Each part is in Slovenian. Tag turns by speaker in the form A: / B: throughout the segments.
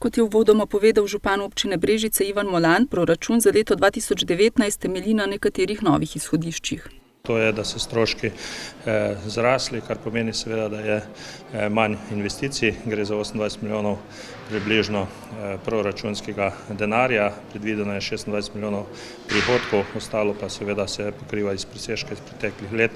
A: Kot je uvodoma povedal župan občine Brežice Ivan Molan, proračun za leto 2019 temelji na nekaterih novih izhodiščih.
B: To je, da so stroški zrasli, kar pomeni seveda, da je manj investicij. Gre za 28 milijonov približno proračunskega denarja, predvideno je 26 milijonov prihodkov, ostalo pa seveda se pokriva iz presežka iz preteklih let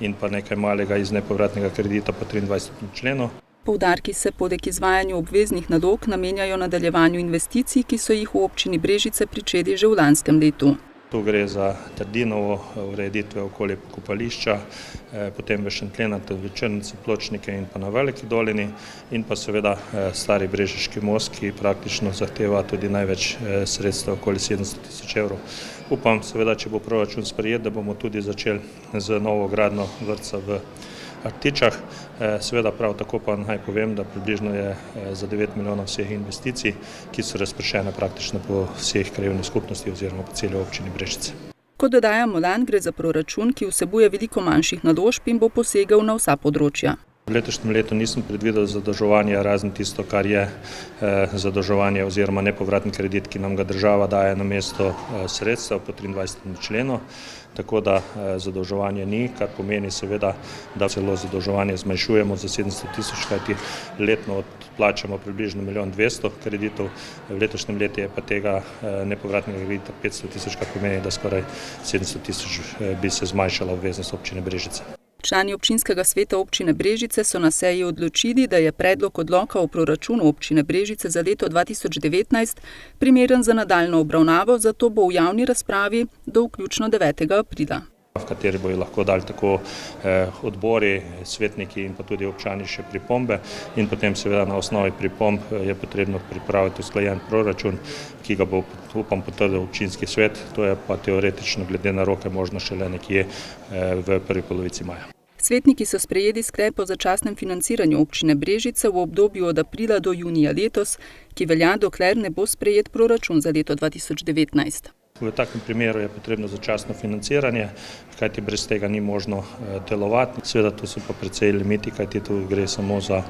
B: in pa nekaj malega iz nepovratnega kredita po 23. členu.
A: Poudarki se poleg izvajanju obveznih nalog namenjajo nadaljevanju investicij, ki so jih v občini Brežice pričeli že v lanskem letu.
B: Tu gre za Trdinovo, ureditve okoli pokopališča, potem v Šentlenatu, v Črnici, Pločnike in pa na Veliki dolini in pa seveda stari brežiški most, ki praktično zahteva tudi največ sredstev, okoli 700 tisoč evrov. Upam seveda, če bo proračun sprejet, da bomo tudi začeli z novo gradnjo vrtca v Artičah. Seveda prav tako pa naj povem, da približno je za 9 milijonov vseh investicij, ki so razpršene praktično po vseh krajevnih skupnosti oziroma po celi občini Brežice.
A: Kot dodaja Molan, gre za proračun, ki vsebuje veliko manjših naložb in bo posegal na vsa področja.
B: V letošnjem letu nisem predvidel zadolževanje, razen tisto, kar je zadolževanje oziroma nepovratni kredit, ki nam ga država daje na mesto sredstev po 23. členu. Tako da zadolževanje ni, kar pomeni seveda, da celo zadolževanje zmanjšujemo za 700 tisoč, kajti letno odplačamo približno 1 200 000 kreditov, v letošnjem letu je pa tega nepovratnega kredita 500 tisoč, kar pomeni, da skoraj 700 tisoč bi se zmanjšala obveznost občine Brežice.
A: Člani občinskega sveta občine Brežice so na seji odločili, da je predlog odloka o proračunu občine Brežice za leto 2019 primeren za nadaljnjo obravnavo, zato bo v javni razpravi do vključno 9. aprila.
B: V kateri bojo lahko dali tako odbori, svetniki in pa tudi občani še pripombe in potem seveda na osnovi pripomb je potrebno pripraviti usklajen proračun, ki ga bo upam potrdil občinski svet, to je pa teoretično glede na roke možno šele nekje v prvi polovici maja.
A: Svetniki so sprejeli sklep o začasnem financiranju občine Brežice v obdobju od aprila do junija letos, ki velja, dokler ne bo sprejet proračun za leto 2019.
B: V takem primeru je potrebno začasno financiranje, kajti brez tega ni možno delovati. Seveda tu so pa precej limiti, kajti tu gre samo za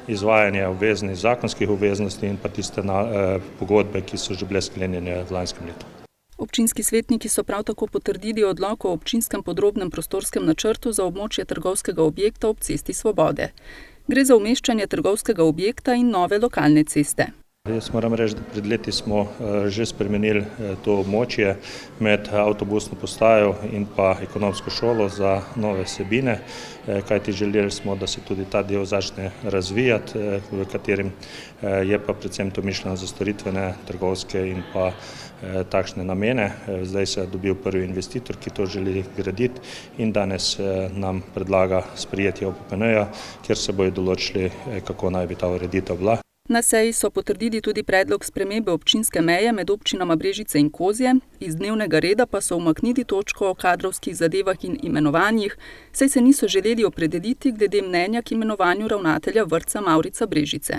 B: izvajanje obveznih zakonskih obveznosti in pa tiste pogodbe, ki so že bile sklenjene v lanskem letu.
A: Občinski svetniki so prav tako potrdili odlok o občinskem podrobnem prostorskem načrtu za območje trgovskega objekta ob Cesti Svobode. Gre za umeščanje trgovskega objekta in nove lokalne ceste.
B: Jaz moram reči, da pred leti smo že spremenili to območje med avtobusno postajo in pa ekonomsko šolo za nove vsebine, kajti želeli smo, da se tudi ta del začne razvijati, v katerem je pa predvsem to mišljeno za storitvene, trgovske in pa takšne namene. Zdaj se je dobil prvi investitor, ki to želi graditi in danes nam predlaga sprejetje OPPN-ja, kjer se bojo določili, kako naj bi ta ureditev bila.
A: Na seji so potrdili tudi predlog spremembe občinske meje med občinama Brežice in Kozje, iz dnevnega reda pa so umaknili točko o kadrovskih zadevah in imenovanjih, saj se niso želeli opredeliti glede mnenja k imenovanju ravnatelja vrtca Mavrica Brežice.